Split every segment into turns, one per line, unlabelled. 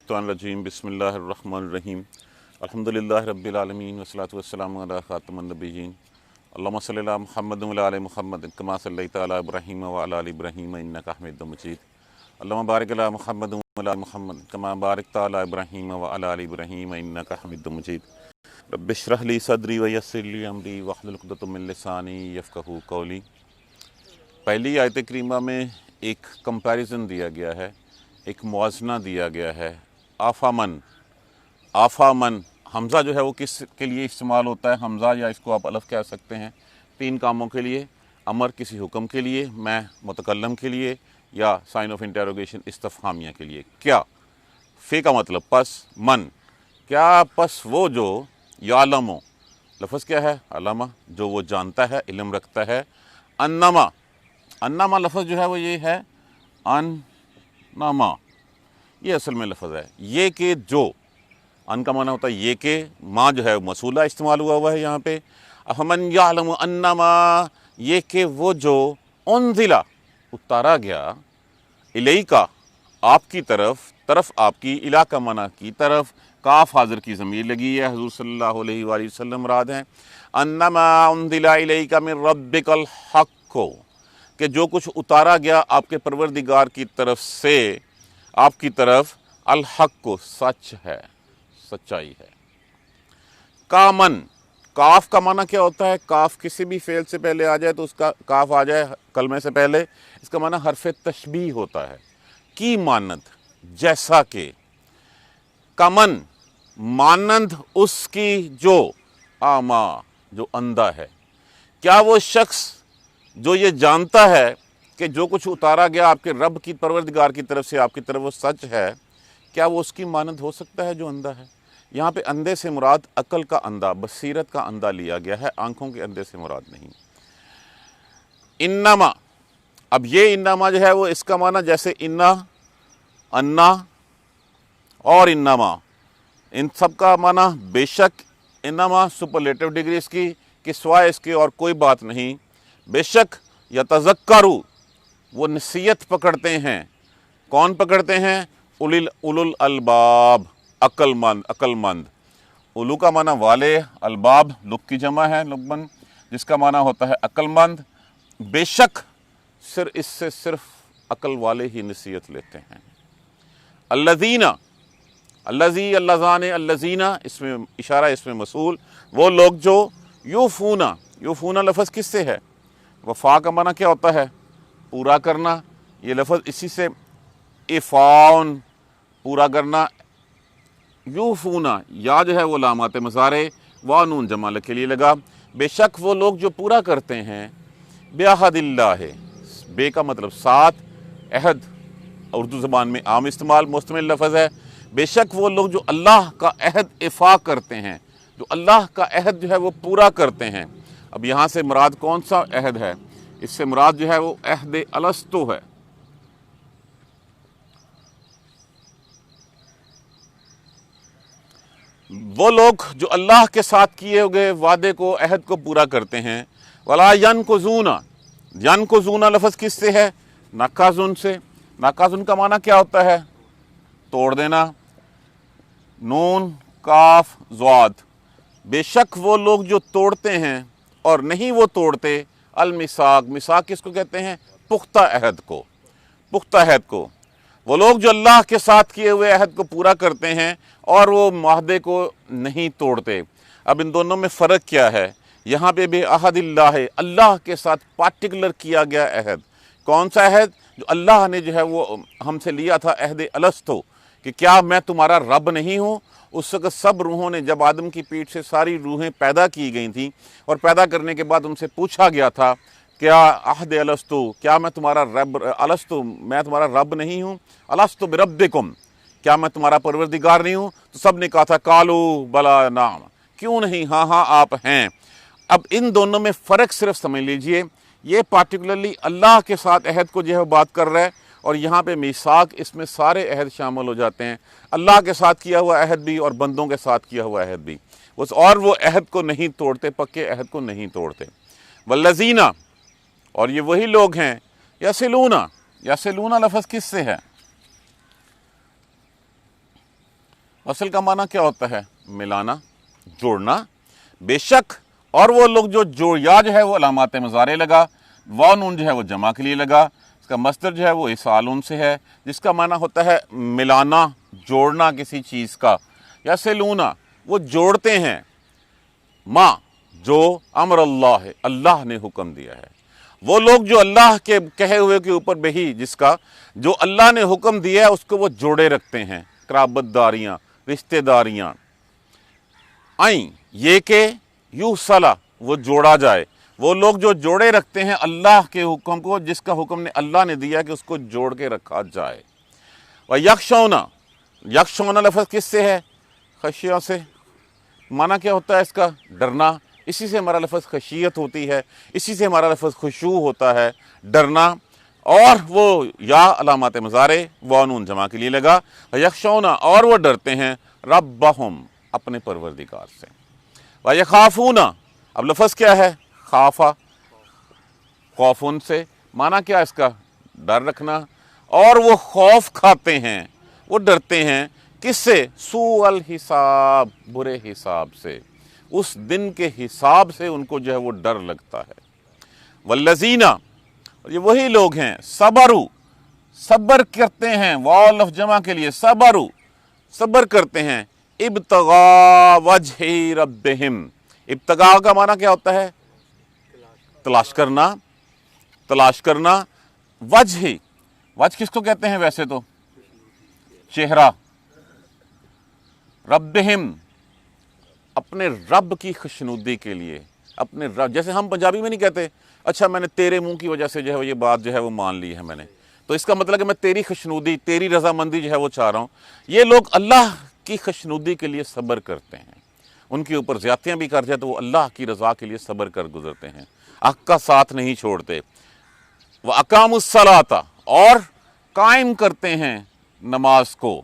मिनश्शैतानिर्रजीम बिस्मिल्लाहिर्रहमानिर्रहीम अल्हम्दुलिल्लाहि रब्बिल आलमीन वस्सलातु वस्सलामु अला खातिमिन नबिय्यीन अल्लाहुम्मा सल्लि अला मुहम्मद व अला आलि मुहम्मद कमा सल्लैता अला इब्राहीम व अला आलि इब्राहीम इन्नका हमीदुम मजीद अल्लाहुम्मा बारिक अला मुहम्मद व अला आलि मुहम्मद कमा बारकता अला इब्राहीम व अला आलि इब्राहीम इन्नका हमीदुम मजीद रब्बि इश्रह ली सदरी व यस्सिर ली अमरी वहलुल उक़दतम मिन लिसानी यफ़क़हू क़ौली। पहली आयत करीमा में एक कंपैरिजन दिया गया है, एक मुआजना दिया गया है। आफ़ामन हमज़ा जो है वो किस के लिए इस्तेमाल होता है? हमज़ा या इसको आप अलफ़ कह सकते हैं तीन कामों के लिए, अमर किसी हुक्म के लिए, मैं मुतकल्लम के लिए, या साइन ऑफ इंटरोगेशन इस्तफ़हामिया के लिए। क्या फ़े का मतलब पस, मन क्या पस वो जो यालमो, लफ्ज़ क्या है? अलामा, जो वो जानता है, इल्म रखता है। अन्नमा लफ्ज़ जो है वो ये है अन्नमा, ये असल में लफ्ज़ है। ये के जो, अन का माना होता है ये के, माँ जो है मसूला इस्तेमाल हुआ है यहाँ पे। अफमन यालमु अन्नमा, ये के वो जो, उन्ज़िला उतारा गया, इलैका आपकी तरफ, तरफ आपकी, इला का माना की तरफ, काफ हाज़िर की ज़मीर लगी है, हुज़ूर सल्लल्लाहु अलैहि वसल्लम मुराद हैं। अन्नमा उन्ज़िला इलैका मिन रब्बिकल हक़्क़ु, कि जो कुछ उतारा गया आपके परवरदिगार की तरफ से आपकी तरफ, अल हक़्क़ु सच है, सच्चाई है। कामन, काफ का माना क्या होता है? काफ किसी भी फेल से पहले आ जाए तो उसका काफ आ जाए कलमे से पहले, इसका माना हरफ तशबीह होता है, की मानंद, जैसा के। कमन मानंद उसकी जो, आमा जो अंधा है। क्या वो शख्स जो ये जानता है कि जो कुछ उतारा गया आपके रब की परवरदिगार की तरफ से आपकी तरफ वो सच है, क्या वो उसकी मानंद हो सकता है जो अंधा है? यहाँ पे अंधे से मुराद अकल का अंधा, बसीरत का अंधा लिया गया है, आंखों के अंधे से मुराद नहीं। इन्नमा, अब ये इन्नमा जो है वो इसका माना जैसे इन्ना, अन्ना और इन्नमा, इन सब का माना बेशक। इन्नमा सुपरलेटिव डिग्री इसकी कि सिवाय इसके और कोई बात नहीं। बेशक यतज़क्करु, वो नसीहत पकड़ते हैं। कौन पकड़ते हैं? उलुल अलबाब, अक्लमंद, अक्लमंद। उलू का माना वाले, अलबाब लुक की जमा है, लुकमन, जिसका माना होता है अक्लमंद। बेशक सिर्फ इससे सिर्फ अकल वाले ही नसीहत लेते हैं। अल्लज़ीना, अल्लज़ी, अल्लज़ाने, अल्लज़ीना, इसमें इशारा, इसमें मसूल, वो लोग जो यूफ़ूना, यूफ़ूना लफ्ज़ किससे है? वफ़ा का माना क्या होता है? पूरा करना। ये लफ्ज़ इसी से इफ़ाउन, पूरा करना। यूफ़ूना, या जो है वो लामात मज़ारे व नून जमाल के लिए लगा। बेशक वो लोग जो पूरा करते हैं, बेअहदिल्लाह, बे का मतलब साथ, अहद उर्दू ज़बान में आम इस्तेमाल मुस्तमिल लफ्ज़ है। बेशक वो लोग जो अल्लाह का अहद इफ़ा करते हैं, जो अल्लाह का अहद जो है वो पूरा करते हैं। अब यहाँ से मुराद कौन सा अहद है? इससे मुराद जो है वो अहद अलस्तु है। वो लोग जो अल्लाह के साथ किए गए वादे को, अहद को पूरा करते हैं। वला यनकुज़ूना, यनकुज़ूना लफ्ज़ किससे है? नकाजुन से। नकाजुन का माना क्या होता है? तोड़ देना। नून काफ ज़्वाद, बेशक वो लोग जो तोड़ते हैं और नहीं वो तोड़ते, अल मिसाक, मिसाक किसको कहते हैं? पुख्ता अहद को, पुख्ता अहद को। वो लोग जो अल्लाह के साथ किए हुए अहद को पूरा करते हैं और वो माहदे को नहीं तोड़ते। अब इन दोनों में फ़र्क क्या है? यहाँ पे भी अहदिल्लाह है, अल्लाह के साथ पार्टिकुलर किया गया अहद। कौन सा अहद? जो अल्लाह ने जो है वो हमसे लिया था, अहद अलस्तो, कि क्या मैं तुम्हारा रब नहीं हूँ? उस वक्त सब रूहों ने, जब आदम की पीठ से सारी रूहें पैदा की गई थी और पैदा करने के बाद उनसे पूछा गया था, क्या अहद अलस्तु, क्या मैं तुम्हारा रब, अलस्तु, मैं तुम्हारा रब नहीं हूँ? अलस्तु बिरब्बिकुम, क्या मैं तुम्हारा परवरदिगार नहीं हूँ? तो सब ने कहा था कालू बला नाम, क्यों नहीं, हाँ हाँ आप हैं। अब इन दोनों में फ़र्क सिर्फ समझ लीजिए, ये पार्टिकुलरली अल्लाह के साथ अहद को जो है बात कर रहा है, और यहाँ पे मीसाक, इसमें सारे अहद शामिल हो जाते हैं, अल्लाह के साथ किया हुआ अहद भी और बंदों के साथ किया हुआ अहद भी। और वो अहद को नहीं तोड़ते, पक्के अहद को नहीं तोड़ते। वल्लज़ीना, और ये वही लोग हैं, यसिलूना, यसिलूना लफ्ज़ किससे है? फसल का माना क्या होता है? मिलाना, जोड़ना। बेशक और वो लोग जो या जो है वो अलामात मज़ारे लगा, वाव नून जो है वो जमा के लिए लगा, इसका मस्दर जो है वो इसालून से है, जिसका माना होता है मिलाना, जोड़ना किसी चीज़ का। या सेलूना, वो जोड़ते हैं। माँ, जो अमर अल्लाह है, अल्लाह ने हुक्म दिया है। वो लोग जो अल्लाह के कहे हुए के ऊपर बही, जिसका जो अल्लाह ने हुक्म दिया है उसको वो जोड़े रखते हैं, कराबतदारियाँ, रिश्तेदारियाँ। आई ये के यू सला, वो जोड़ा जाए। वो लोग जो जोड़े रखते हैं अल्लाह के हुक्म को, जिसका हुक्म ने अल्लाह ने दिया कि उसको जोड़ के रखा जाए। वह यक्षौना, यक्षौना लफ्ज़ किससे है? खशिया से। माना क्या होता है इसका? डरना। इसी से हमारा लफ्ज़ खशियत होती है, इसी से हमारा लफ्ज़ खुशू होता है, डरना। और वो या अलामात मज़ारे, वाव नून जमा के लिए लगा। यक्षौना, और वो डरते हैं रब्बहुम, अपने परवरदिगार से। व यखाफूना, अब लफ्ज़ क्या है? खाफा, खौफुन से। माना क्या इसका? डर रखना। और वो खौफ खाते हैं, वो डरते हैं किससे? सूअल हिसाब, बुरे हिसाब से। उस दिन के हिसाब से उनको जो है वो डर लगता है। वल्लज़ीना, ये वही लोग हैं, सबरू, सब्र करते हैं, वाव लफ्ज़ जमा के लिए सबरू, सब्र करते हैं। इब्तगा वजहि रब्बिहिम, इब्तगा का माना क्या होता है? तलाश करना, तलाश करना। वजह, वजह किसको कहते हैं वैसे तो? चेहरा। रब्बिहिम, अपने रब की खुशनुदी के लिए, अपने रब। जैसे हम पंजाबी में नहीं कहते अच्छा मैंने तेरे मुंह की वजह से जो है ये बात जो है वो मान ली है मैंने, तो इसका मतलब कि मैं तेरी खुशनुदी, तेरी रजामंदी जो है वो चाह रहा हूँ। ये लोग अल्लाह की खुशनुदी के लिए सब्र करते हैं। उनके ऊपर ज़्यादतियाँ भी कर जाए तो वो अल्लाह की रज़ा के लिए सब्र कर गुजरते हैं, हक़ का साथ नहीं छोड़ते। व अकामुस्सलाता, और कायम करते हैं नमाज को।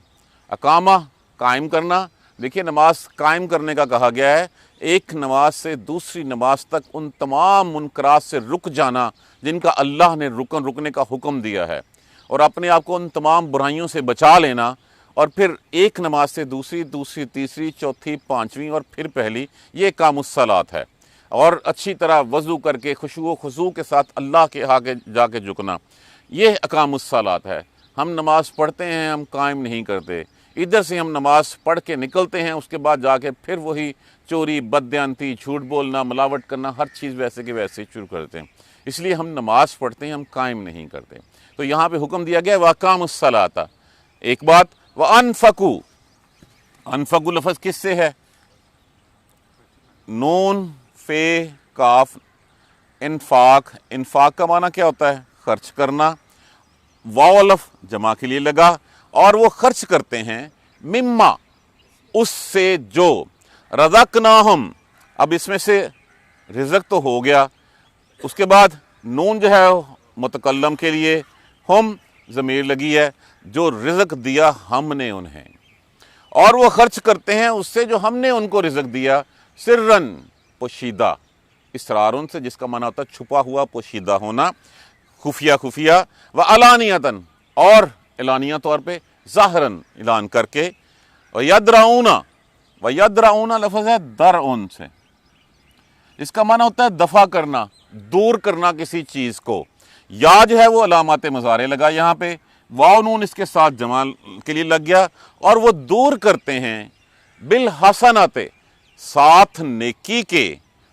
अकामा, कायम करना। देखिए नमाज कायम करने का कहा गया है, एक नमाज से दूसरी नमाज तक उन तमाम मुनकरात से रुक जाना जिनका अल्लाह ने रुकने का हुक्म दिया है, और अपने आप को उन तमाम बुराइयों से बचा लेना। और फिर एक नमाज से दूसरी, दूसरी तीसरी, चौथी, पाँचवीं और फिर पहली, ये कामुस्सलात है। और अच्छी तरह वज़ू करके खुशू खुशू के साथ अल्लाह के आगे जाके झुकना, ये अकामुस्सलात है। हम नमाज पढ़ते हैं, हम कायम नहीं करते। इधर से हम नमाज पढ़ के निकलते हैं, उसके बाद जाके फिर वही चोरी, बददयांती, झूठ बोलना, मिलावट करना, हर चीज़ वैसे के वैसे शुरू करते हैं। इसलिए हम नमाज पढ़ते हैं, हम कायम नहीं करते। तो यहाँ पे हुक्म दिया गया वाकामुस्सलाता। एक बात, व अनफकू, अनफकू लफ्ज़ किससे है? नून फे काफ, इन्फाक। इन्फाक का माना क्या होता है? खर्च करना। वाव लफ्ज़ जमा के लिए लगा, और वो खर्च करते हैं मिम्मा, उससे जो, रज़क़नाहुम, अब इसमें से रिज़्क़ तो हो गया, उसके बाद नून जो है मुतकल्लम के लिए, हम ज़मीर लगी है, जो रिज़्क़ दिया हमने उन्हें, और वो खर्च करते हैं उससे जो हमने उनको रिज़्क़ दिया, सिर्रन, पोशीदा, इसरारुन से, जिसका माना होता है छुपा हुआ, पोशीदा होना, खुफिया खुफिया। व अलानियतन, और एलानिया तौर पे, ज़ाहरन, ऐलान करके। व यदराऊना, व यदराऊना लफ्ज़ है दरउन से, इसका माना होता है दफ़ा करना, दूर करना किसी चीज़ को। या जो है वो अलामात मज़ारे लगा यहाँ पे, वाव नून इसके साथ जमा के लिए लग गया, और वो दूर करते हैं बिल हसनाते, साथ नेकी के,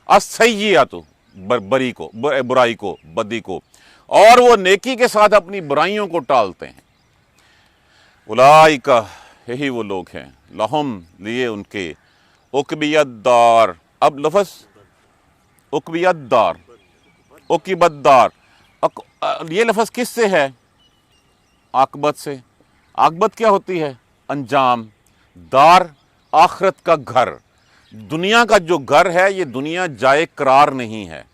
असय्यतु, बरी को, बुराई को, बदी को, और वो नेकी के साथ अपनी बुराइयों को टालते हैं। उलाइका, यही वो लोग हैं, लहुम, लिए उनके, उकबियद्दार। अब लफ्ज़ उकबियद्दार, उकबियद्दार, ये लफ्ज़ किससे है? आकबत से। आकबत क्या होती है? अंजाम। दार, आखरत का घर। दुनिया का जो घर है, ये दुनिया जाए करार नहीं है,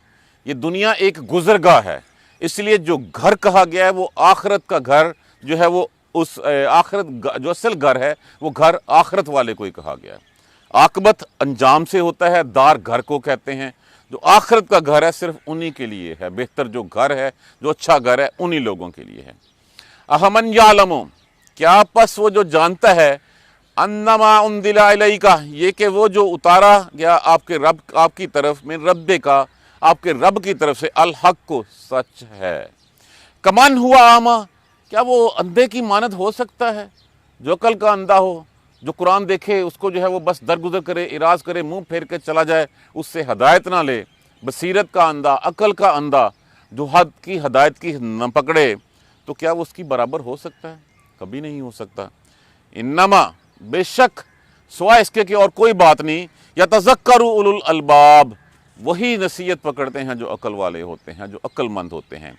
ये दुनिया एक गुज़रगाह है। इसलिए जो घर कहा गया है वो आखरत का घर जो है, वो उस आखरत जो असल घर है, वो घर आखरत वाले को ही कहा गया है। आकबत अंजाम से होता है, दार घर को कहते हैं। जो आखरत का घर है सिर्फ उन्हीं के लिए है, बेहतर जो घर है, जो अच्छा घर है, उन्हीं लोगों के लिए है। अहमन यालमो, क्या पस वो जो जानता है, अन्नमा उन्दिला इलैका, ये कि वो जो उतारा गया आपके रब आपकी तरफ, मिन रब्बे का, आपके रब की तरफ से, अल हक को, सच है। कमन हुआ आमा, क्या वो अंधे की मानद हो सकता है? जो अकल का अंधा हो, जो कुरान देखे उसको जो है वो बस दरगुजर करे, इराज करे, मुंह फेर के चला जाए, उससे हदायत ना ले। बसीरत का अंधा, अकल का अंधा, जो हद की हदायत की न पकड़े, तो क्या वो उसकी बराबर हो सकता है? कभी नहीं हो सकता। इन्नमा, बेशक, सिवाय इसके कि और कोई बात नहीं, यतज़क्करु उलुल अलबाब, वही नसीहत पकड़ते हैं जो अकल वाले होते हैं, जो अक्लमंद होते हैं।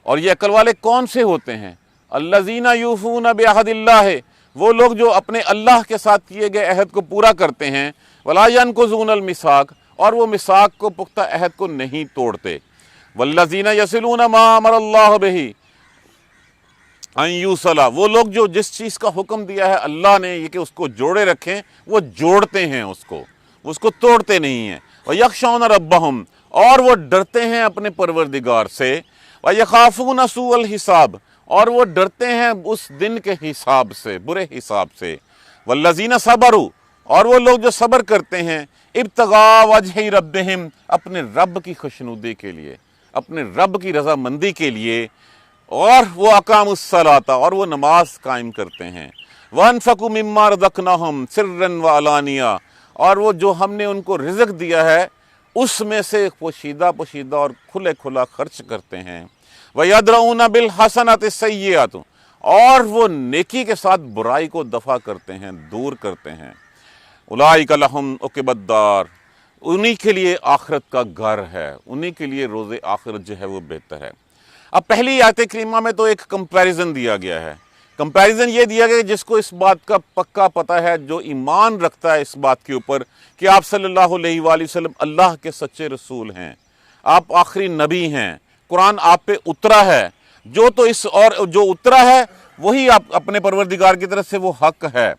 और ये अकल वाले कौन से होते हैं? अल्लज़ीना यूफ़ूना बिअहदिल्लाह, वो लोग जो अपने अल्लाह के साथ किए गए अहद को पूरा करते हैं। वला यनकुज़ूनल मिसाक, और वो मिसाक को, पुख्ता अहद को नहीं तोड़ते। वल्लज़ीना यसिलूना मा अमरल्लाहु बिही अन यूसला, वो लोग जो जिस चीज़ का हुक्म दिया है अल्लाह ने ये कि उसको जोड़े रखें, वो जोड़ते हैं उसको तोड़ते नहीं हैं। व यख्शौन रब्बहुम, और वो डरते हैं अपने परवरदिगार से। व यखाफून सूअल हिसाब, और वो डरते हैं उस दिन के हिसाब से, बुरे हिसाब से। वल्लज़ीना सबरू, और वो लोग जो सब्र करते हैं, इब्तिगा वजहि रब्बिहिम, अपने रब की खुशनुदी के लिए, अपने रब की रजामंदी के लिए। और वो अकामुस्सलाता, और वो नमाज कायम करते हैं। वअनफ़क़ू मिम्मा रज़क़नाहुम सिर्रन व अलानिया, और वो जो हमने उनको रिज़्क़ दिया है उसमें से पोशीदा पोशीदा और खुले खुला खर्च करते हैं। वयद्रऊना बिल हसनति सय्यिअत, और वो नेकी के साथ बुराई को दफ़ा करते हैं, दूर करते हैं। उलाइका लहुम उक़बद्दार, उन्हीं के लिए आखिरत का घर है, उन्हीं के लिए रोज़े आखिरत जो है वो बेहतर है। अब पहली आयत करीमा में तो एक कंपैरिजन दिया गया है। कंपैरिजन ये दिया गया जिसको इस बात का पक्का पता है, जो ईमान रखता है इस बात के ऊपर कि आप सल्लल्लाहु अलैहि वसल्लम अल्लाह के सच्चे रसूल हैं, आप आखिरी नबी हैं, कुरान आप पे उतरा है, जो तो इस और जो उतरा है वही आप अपने परवरदिगार की तरफ से वो हक है।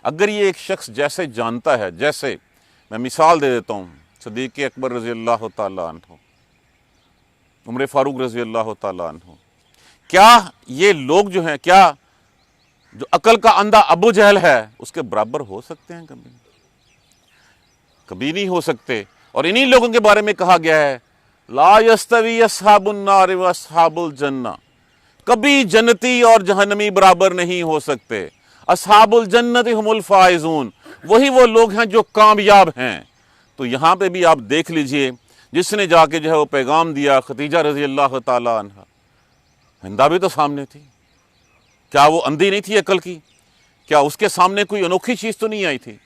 अगर ये एक शख्स जैसे जानता है, जैसे मैं मिसाल दे देता हूँ, सदीक़ अकबर रज़ी अल्लाह तआला अन्हु, उमर फारूक रज़ी अल्लाह तआला अन्हु, क्या ये लोग जो हैं, क्या जो अकल का अंधा अबू जहल है उसके बराबर हो सकते हैं? कभी कभी नहीं हो सकते। और इन्हीं लोगों के बारे में कहा गया है, ला यस्तवी अस्हाबुन नार व अस्हाबुल जन्ना, कभी जन्नती और जहन्नमी बराबर नहीं हो सकते। अस्हाबुल जन्नति हुमुल फाइजून, वही वो लोग हैं जो कामयाब हैं। तो यहाँ पे भी आप देख लीजिए, जिसने जाके जो है वो पैगाम दिया, खदीजा रज़ी अल्लाह ताला अन्हा, हिंदा भी तो सामने थी, क्या वो अंधी नहीं थी अकल की? क्या उसके सामने कोई अनोखी चीज़ तो नहीं आई थी?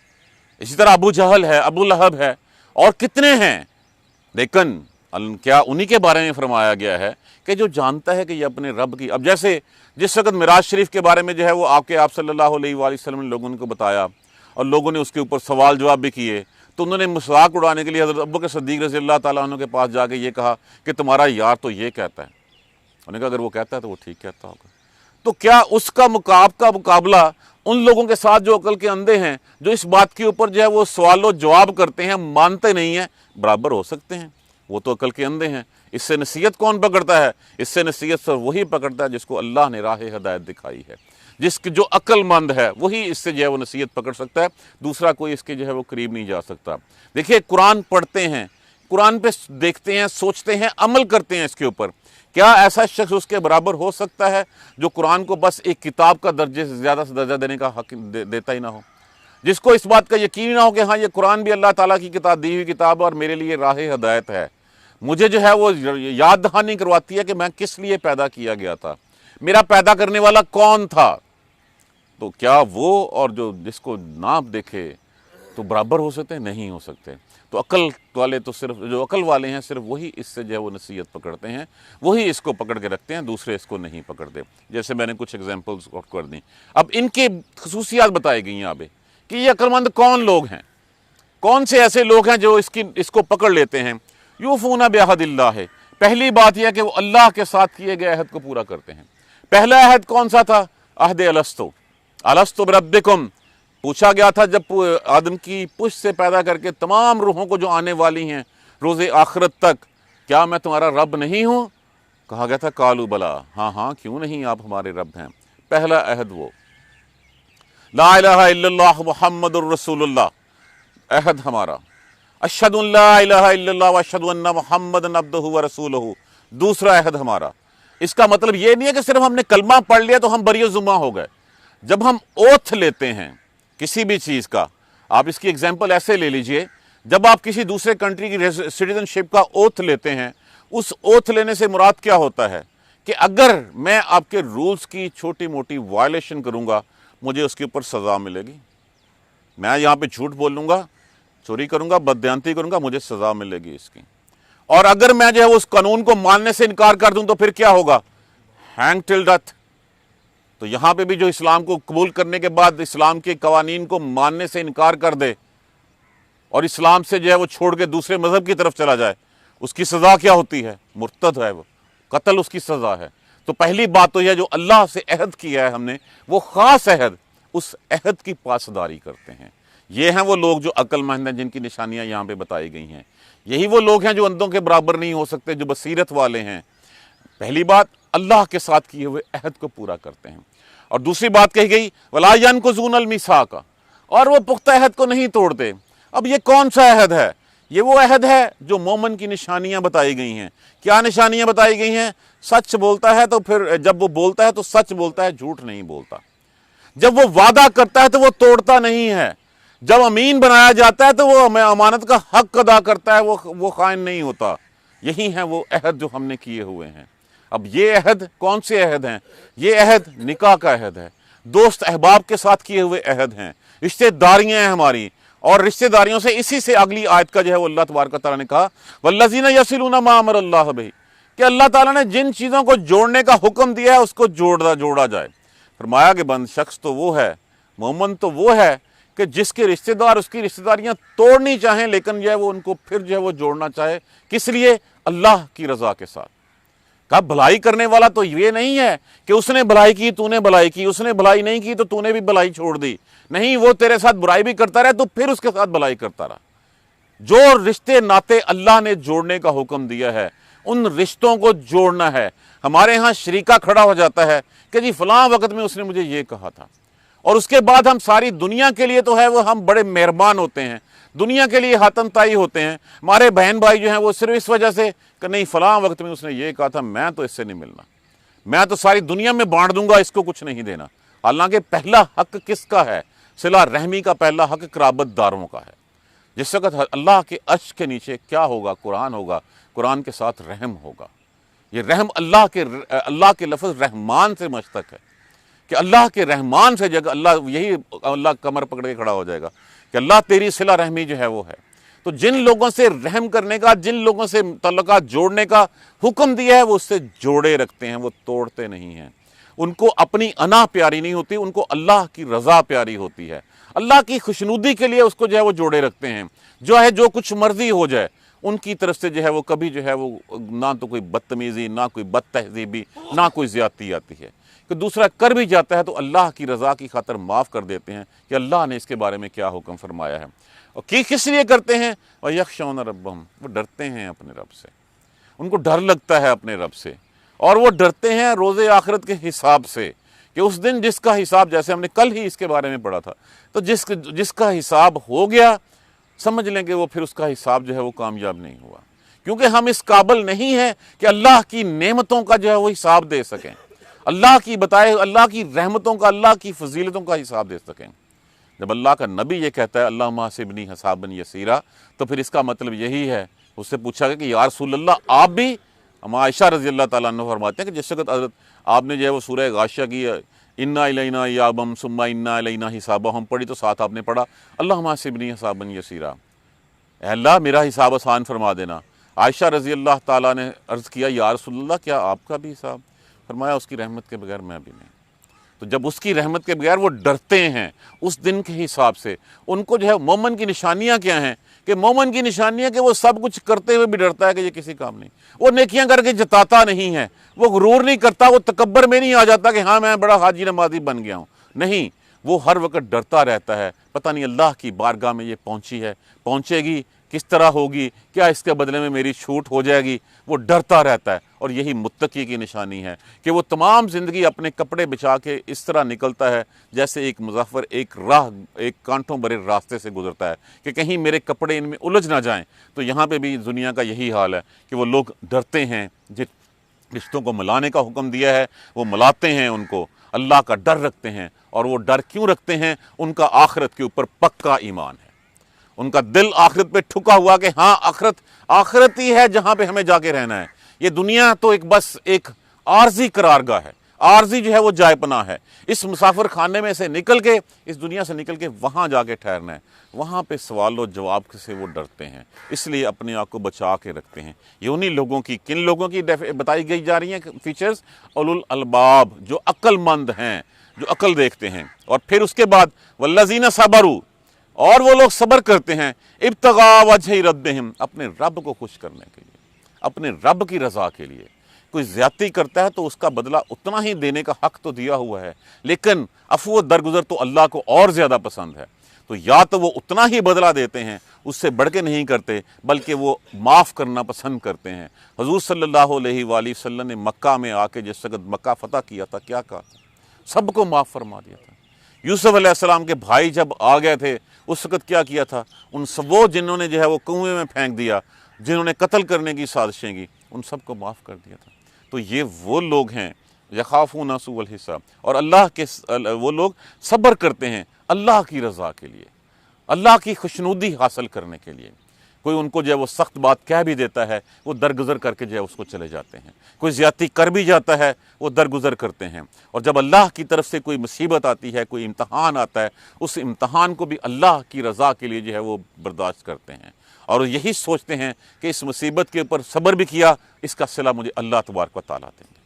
इसी तरह अबू जहल है, अबू लहब है, और कितने हैं। लेकिन क्या उन्हीं के बारे में फरमाया गया है कि जो जानता है कि ये अपने रब की, अब जैसे जिस वक्त मिराज शरीफ के बारे में जो है वो आप सल्लल्लाहु अलैहि वसल्लम ने लोगों को बताया और लोगों ने उसके ऊपर सवाल जवाब भी किए, तो उन्होंने मजाक उड़ाने के लिए हज़रत अबू बकर सिद्दीक़ रज़ी अल्लाह ताला अन्हु के पास जाके ये कहा कि तुम्हारा यार तो ये कहता है। उन्होंने कहा अगर वो कहता है तो वो ठीक कहता होगा। तो क्या उसका मुकाबला उन लोगों के साथ जो अकल के अंधे हैं, जो इस बात के ऊपर जो है वो सवालो जवाब करते हैं, मानते नहीं हैं, बराबर हो सकते हैं? वो तो अकल के अंधे हैं। इससे नसीहत कौन पकड़ता है? इससे नसीहत सिर्फ वही पकड़ता है जिसको अल्लाह ने राह हदायत दिखाई है, जिसकी जो अक्लमंद है वही इससे जो है वो नसीहत पकड़ सकता है, दूसरा कोई इसके जो है वो करीब नहीं जा सकता। देखिए, कुरान पढ़ते हैं, कुरान पे देखते हैं, सोचते हैं, अमल करते हैं इसके ऊपर। क्या ऐसा शख्स उसके बराबर हो सकता है जो कुरान को बस एक किताब का दर्जे से ज़्यादा से दर्जा देने का हक देता ही ना हो, जिसको इस बात का यकीन ना हो कि हाँ ये कुरान भी अल्लाह ताला की किताब, दी हुई किताब और मेरे लिए राह हदायत है। मुझे जो है वो याद दहानी करवाती है कि मैं किस लिए पैदा किया गया था, मेरा पैदा करने वाला कौन था। तो क्या वो और जो जिसको ना देखे तो बराबर हो सकते हैं? नहीं हो सकते। तो अकल वाले तो सिर्फ जो अकल वाले हैं सिर्फ वही इससे जो है वो नसीहत पकड़ते हैं, वही इसको पकड़ के रखते हैं, दूसरे इसको नहीं पकड़ते। जैसे मैंने कुछ एग्जांपल्स कर दी। अब इनके खसूसियात बताई गई हैं यहाँ पे कि ये अक्लमंद कौन लोग हैं, कौन से ऐसे लोग हैं जो इसको पकड़ लेते हैं। यूफूना बिअहदिल्लाह है, पहली बात यह कि वो अल्लाह के साथ किए गए अहद को पूरा करते हैं। पहला अहद कौन सा था? अहद अलस्तु बिरब्बिकुम। पूछा गया था जब आदम की पुश से पैदा करके तमाम रूहों को जो आने वाली हैं रोज़े आखिरत तक, क्या मैं तुम्हारा रब नहीं हूँ? कहा गया था कालू बला, हाँ हाँ क्यों नहीं, आप हमारे रब हैं। पहला अहद वो। لا الہ الا اللہ محمد الرسول اللہ عہد ہمارا، اشہد ان لا الہ الا اللہ واشہد ان محمد عبدہ ورسولہ دوسرا عہد ہمارا۔ اس کا مطلب یہ نہیں ہے کہ صرف ہم نے کلمہ پڑھ لیا تو ہم بری و ذمہ ہو گئے۔ جب ہم اوتھ لیتے ہیں کسی بھی چیز کا، آپ اس کی اگزامپل ایسے لے لیجئے، جب آپ کسی دوسرے کنٹری کی سٹیزن شپ کا اوتھ لیتے ہیں، اس اوتھ لینے سے مراد کیا ہوتا ہے کہ اگر میں آپ کے رولز کی چھوٹی موٹی وائلیشن کروں گا مجھے اس کے اوپر سزا ملے گی۔ میں یہاں پہ جھوٹ بولوں گا، چوری کروں گا، بددیانتی کروں گا، مجھے سزا ملے گی اس کی۔ اور اگر میں جو ہے اس قانون کو ماننے سے انکار کر دوں تو پھر کیا ہوگا؟ ہینگ ٹل ڈیتھ۔ تو یہاں پہ بھی جو اسلام کو قبول کرنے کے بعد اسلام کے قوانین کو ماننے سے انکار کر دے اور اسلام سے جو ہے وہ چھوڑ کے دوسرے مذہب کی طرف چلا جائے، اس کی سزا کیا ہوتی ہے؟ مرتد ہے وہ، قتل اس کی سزا ہے۔ تو پہلی بات تو یہ جو اللہ سے عہد کیا ہے ہم نے، وہ خاص عہد، اس عہد کی پاسداری کرتے ہیں۔ یہ ہیں وہ لوگ جو عقل مند ہیں، جن کی نشانیاں یہاں پہ بتائی گئی ہیں۔ یہی وہ لوگ ہیں جو اندھوں کے برابر نہیں ہو سکتے، جو بصیرت والے ہیں۔ پہلی بات اللہ کے ساتھ کیے ہوئے عہد کو پورا کرتے ہیں، اور دوسری بات کہی گئی وَلَا يَنْقُضُونَ الْمِيثَاقَ، اور وہ پختہ عہد کو نہیں توڑتے۔ اب یہ کون سا عہد ہے؟ یہ وہ عہد ہے جو مومن کی نشانیاں بتائی گئی ہیں۔ کیا نشانیاں بتائی گئی ہیں؟ سچ بولتا ہے تو پھر جب وہ بولتا ہے تو سچ بولتا ہے، جھوٹ نہیں بولتا۔ جب وہ وعدہ کرتا ہے تو وہ توڑتا نہیں ہے۔ جب امین بنایا جاتا ہے تو وہ امانت کا حق ادا کرتا ہے، وہ خائن نہیں ہوتا۔ یہی ہیں وہ عہد جو ہم نے کیے ہوئے ہیں۔ اب یہ عہد کون سے عہد ہیں؟ یہ عہد نکاح کا عہد ہے، دوست احباب کے ساتھ کیے ہوئے عہد ہیں، رشتہ داریاں ہیں ہماری، اور رشتہ داریوں سے اسی سے اگلی آیت کا جو ہے وہ اللہ تبارک و تعالیٰ نے کہا وَالَّذِينَ يَصِلُونَ مَا أَمَرَ اللَّهُ بِهِ، کہ اللہ تعالیٰ نے جن چیزوں کو جوڑنے کا حکم دیا ہے اس کو جوڑا جائے۔ فرمایا کہ بند شخص تو وہ ہے، مومن تو وہ ہے کہ جس کے رشتہ دار اس کی رشتہ داریاں توڑنی چاہیں لیکن جو ہے وہ ان کو پھر جو ہے وہ جوڑنا چاہے۔ کس لیے؟ اللہ کی رضا کے ساتھ۔ کہا بھلائی کرنے والا تو یہ نہیں ہے کہ اس نے بھلائی کی تو نے بھلائی کی، اس نے بھلائی نہیں کی تو تو نے بھی بھلائی چھوڑ دی، نہیں، وہ تیرے ساتھ برائی بھی کرتا رہے تو پھر اس کے ساتھ بھلائی کرتا رہا۔ جو رشتے ناتے اللہ نے جوڑنے کا حکم دیا ہے ان رشتوں کو جوڑنا ہے۔ ہمارے ہاں شریکہ کھڑا ہو جاتا ہے کہ جی فلاں وقت میں اس نے مجھے یہ کہا تھا، اور اس کے بعد ہم ساری دنیا کے لیے تو ہے وہ ہم بڑے مہربان ہوتے ہیں، دنیا کے لیے ہاتم تائی ہوتے ہیں۔ ہمارے بہن بھائی جو ہیں وہ صرف اس وجہ سے کہ نہیں فلاں وقت میں اس نے یہ کہا تھا، میں تو اس سے نہیں ملنا، میں تو ساری دنیا میں بانٹ دوں گا، اس کو کچھ نہیں دینا۔ حالانکہ پہلا حق کس کا ہے؟ صلہ رحمی کا پہلا حق قرابت داروں کا ہے۔ جس وقت اللہ کے عرش کے نیچے کیا ہوگا؟ قرآن ہوگا، قرآن کے ساتھ رحم ہوگا۔ یہ رحم اللہ کے لفظ رحمان سے مشتق ہے کہ اللہ کے رحمان سے جگہ اللہ کمر پکڑ کے کھڑا ہو جائے گا کہ اللہ تیری صلہ رحمی جو ہے وہ ہے۔ تو جن لوگوں سے رحم کرنے کا، جن لوگوں سے تعلقات جوڑنے کا حکم دیا ہے وہ اس سے جوڑے رکھتے ہیں، وہ توڑتے نہیں ہیں۔ ان کو اپنی انا پیاری نہیں ہوتی، ان کو اللہ کی رضا پیاری ہوتی ہے۔ اللہ کی خوشنودی کے لیے اس کو جو ہے وہ جوڑے رکھتے ہیں، جو کچھ مرضی ہو جائے ان کی طرف سے جو ہے وہ کبھی جو ہے وہ نہ تو کوئی بدتمیزی، نہ کوئی بد تہذیبی، نہ کوئی زیادتی آتی ہے۔ کہ دوسرا کر بھی جاتا ہے تو اللہ کی رضا کی خاطر معاف کر دیتے ہیں کہ اللہ نے اس کے بارے میں کیا حکم فرمایا ہے۔ اور کس لیے کرتے ہیں؟ وَيَخْشَوْنَ رَبَّهُمْ، وہ ڈرتے ہیں اپنے رب سے، ان کو ڈر لگتا ہے اپنے رب سے، اور وہ ڈرتے ہیں روز آخرت کے حساب سے کہ اس دن جس کا حساب، جیسے ہم نے کل ہی اس کے بارے میں پڑھا تھا، تو جس کا حساب ہو گیا سمجھ لیں کہ وہ پھر اس کا حساب جو ہے وہ کامیاب نہیں ہوا، کیونکہ ہم اس قابل نہیں ہیں کہ اللہ کی نعمتوں کا جو ہے وہ حساب دے سکیں، اللہ کی بتائے اللہ کی رحمتوں کا، اللہ کی فضیلتوں کا حساب دے سکیں۔ جب اللہ کا نبی یہ کہتا ہے اللہم حاسبنی حسابا یسیرا، تو پھر اس کا مطلب یہی ہے۔ اس سے پوچھا گیا کہ یا رسول اللہ آپ بھی؟ ہم عائشہ رضی اللہ تعالیٰ عنہ فرماتے ہیں کہ جس وقت حضرت آپ نے جو ہے وہ سورہ غاشیہ کی انا الینا ایابہم ثم انا الینا حسابہم پڑھی تو ساتھ آپ نے پڑھا اللہم حاسبنی حسابا یسیرا، اے اللہ میرا حساب آسان فرما دینا۔ عائشہ رضی اللہ تعالیٰ نے عرض کیا یا رسول اللہ کیا آپ کا بھی حساب؟ فرمایا اس کی رحمت کے بغیر میں بھی نہیں۔ تو جب اس کی رحمت کے بغیر وہ ڈرتے ہیں اس دن کے حساب سے، ان کو جو ہے مومن کی نشانیاں کیا ہیں؟ کہ مومن کی نشانیاں کہ وہ سب کچھ کرتے ہوئے بھی ڈرتا ہے کہ یہ کسی کام نہیں، وہ نیکیاں کر کے جتاتا نہیں ہے، وہ غرور نہیں کرتا، وہ تکبر میں نہیں آ جاتا کہ ہاں میں بڑا حاجی نمازی بن گیا ہوں، نہیں، وہ ہر وقت ڈرتا رہتا ہے پتہ نہیں اللہ کی بارگاہ میں یہ پہنچی ہے، پہنچے گی किस तरह होगी, क्या इसके बदले में मेरी छूट हो जाएगी, वो डरता रहता है। और यही मुत्तकी की निशानी है कि वो तमाम ज़िंदगी अपने कपड़े बिछा के इस तरह निकलता है जैसे एक मुसाफिर एक कांटों भरे रास्ते से गुजरता है कि कहीं मेरे कपड़े इनमें उलझ ना जाएं। तो यहाँ पे भी दुनिया का यही हाल है कि वो लोग डरते हैं, जिस रिश्तों को मिलाने का हुक्म दिया है वो मिलाते हैं, उनको अल्लाह का डर रखते हैं। और वो डर क्यों रखते हैं? उनका आखिरत के ऊपर पक्का ईमान है, उनका दिल आखिरत पे ठुका हुआ कि हाँ आखिरत ही है जहाँ पे हमें जाके रहना है। ये दुनिया तो बस एक आर्जी करारगाह है, आर्जी जो है वो जायपना है। इस मुसाफिर खाने में से निकल के, इस दुनिया से निकल के वहाँ जाके ठहरना है। वहाँ पे सवाल और जवाब से वो डरते हैं, इसलिए अपने आप को बचा के रखते हैं। ये उन्हीं लोगों की, किन लोगों की बताई गई जा रही हैं फीचर्स? उलुल अलबाब, जो अक्लमंद हैं, जो अकल देखते हैं। और फिर उसके बाद वल्लज़ीना सबरू, और वो लोग सब्र करते हैं, इब्तिगा वजह रब्बिहिम, अपने रब को खुश करने के लिए, अपने रब की रज़ा के लिए। कोई ज़्यादती करता है तो उसका बदला उतना ही देने का हक तो दिया हुआ है, लेकिन अफ़्व दरगुज़र तो अल्लाह को और ज़्यादा पसंद है। तो या तो वो उतना ही बदला देते हैं, उससे बढ़ के नहीं करते, बल्कि वो माफ़ करना पसंद करते हैं। हुज़ूर सल्लल्लाहु अलैहि वसल्लम ने मक्का में आके जिस वक़्त मक्का फ़तह किया था, क्या कहा था? सबको माफ़ फरमा दिया था। यूसुफ अलैहिस्सलाम के भाई जब आ गए थे उस वक़्त क्या किया था? उन सब वो जिन्होंने जो है वो कुएं में फेंक दिया, जिन्होंने कत्ल करने की साजिशें की, उन सबको माफ़ कर दिया था। तो ये वो लोग हैं यखाफूना सूअल हिसाब, और अल्लाह के वो लोग सब्र करते हैं अल्लाह की रज़ा के लिए, अल्लाह की खुशनुदी हासिल करने के लिए। कोई उनको जो है वो सख्त बात कह भी देता है, वो दरगुजर करके जो है उसको चले जाते हैं। कोई ज़्यादती कर भी जाता है, वो दरगुजर करते हैं। और जब अल्लाह की तरफ से कोई मुसीबत आती है, कोई इम्तहान आता है, उस इम्तहान को भी अल्लाह की रज़ा के लिए जो है वो बर्दाश्त करते हैं। और यही सोचते हैं कि इस मुसीबत के ऊपर सब्र भी किया, इसका सिला मुझे अल्लाह तबारक व तआला देंगे।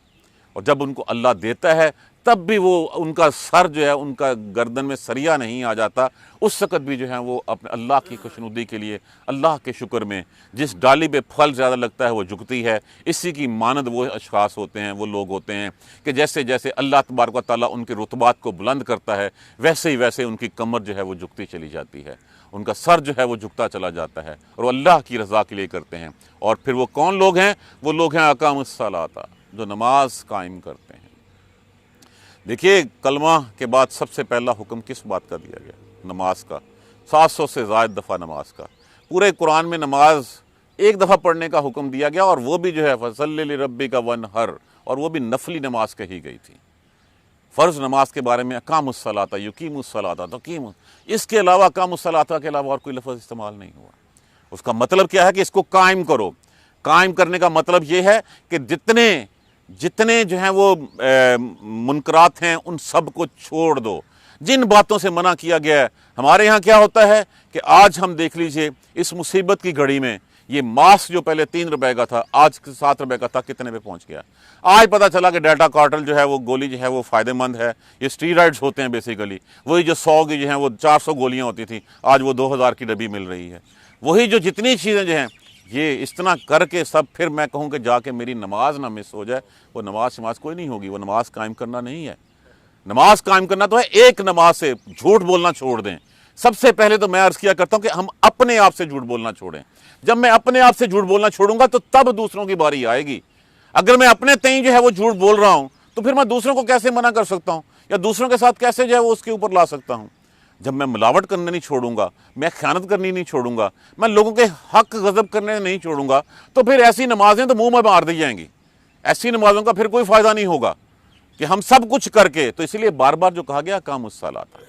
और जब उनको अल्लाह देता है तब भी वो उनका सर जो है, उनका गर्दन में सरिया नहीं आ जाता, उस वक़्त भी जो है वो अपने अल्लाह की खुशनुदी के लिए, अल्लाह के शुक्र में जिस डाली पे फल ज़्यादा लगता है वो झुकती है। इसी की मानद वो अशख़ास होते हैं, वो लोग होते हैं कि जैसे जैसे अल्लाह तबारक व तआला उनके रुतबात को बुलंद करता है, वैसे ही वैसे उनकी कमर जो है वो झुकती चली जाती है, उनका सर जो है वो झुकता चला जाता है, और वो अल्लाह की रज़ा के लिए करते हैं। और फिर वो कौन लोग हैं? वो लोग हैं अक़ामुस्सलाता, जो नमाज कायम करते हैं। देखिए, कलमा के बाद सबसे पहला हुक्म किस बात का दिया गया? नमाज का। 700 से ज़ायद दफ़ा नमाज का। पूरे कुरान में नमाज एक दफ़ा पढ़ने का हुक्म दिया गया, और वो भी जो है फसल्लि लिरब्बिका वनहर, और वो भी नफली नमाज कही गई थी। फ़र्ज़ नमाज के बारे में अक़ामुस्सलाता युक़ीमुस्सलाता तक़ीम, इसके अलावा अक़ामुस्सलाता के अलावा और कोई लफ्ज़ इस्तेमाल नहीं हुआ। उसका मतलब क्या है कि इसको कायम करो। कायम करने का मतलब ये है कि जितने जो हैं वो मुनकरात हैं उन सब को छोड़ दो, जिन बातों से मना किया गया है। हमारे यहाँ क्या होता है कि आज हम देख लीजिए, इस मुसीबत की घड़ी में ये मास्क जो पहले 3 रुपए का था, आज 7 रुपए का था, कितने पे पहुंच गया? आज पता चला कि डेटा कार्टल जो है वो गोली जो है वो फ़ायदेमंद है। ये स्टीरॉइड्स होते हैं बेसिकली। वही जो 100 की जो हैं वो 400 गोलियाँ होती थी, आज वो 2000 की डब्बी मिल रही है। वही जो जितनी चीज़ें जो हैं, ये इतना करके सब, फिर मैं कहूँ कि जाके मेरी नमाज ना मिस हो जाए, वो नमाज कोई नहीं होगी। वो नमाज कायम करना नहीं है। नमाज कायम करना तो है एक नमाज से। झूठ बोलना छोड़ दें। सबसे पहले तो मैं अर्ज़ किया करता हूँ कि हम अपने आप से झूठ बोलना छोड़ें। जब मैं अपने आप से झूठ बोलना छोड़ूंगा तो तब दूसरों की बारी आएगी। अगर मैं अपने तय जो है वो झूठ बोल रहा हूँ तो फिर मैं दूसरों को कैसे मना कर सकता हूँ, या दूसरों के साथ कैसे जो है वो उसके ऊपर ला सकता हूँ? जब मैं मिलावट करने नहीं छोड़ूंगा, मैं ख़यानत करनी नहीं छोड़ूंगा, मैं लोगों के हक गज़ब करने नहीं छोड़ूंगा, तो फिर ऐसी नमाजें तो मुंह में मार दी जाएंगी। ऐसी नमाजों का फिर कोई फ़ायदा नहीं होगा कि हम सब कुछ करके। तो इसलिए बार बार जो कहा गया अक़ामुस्सलाता,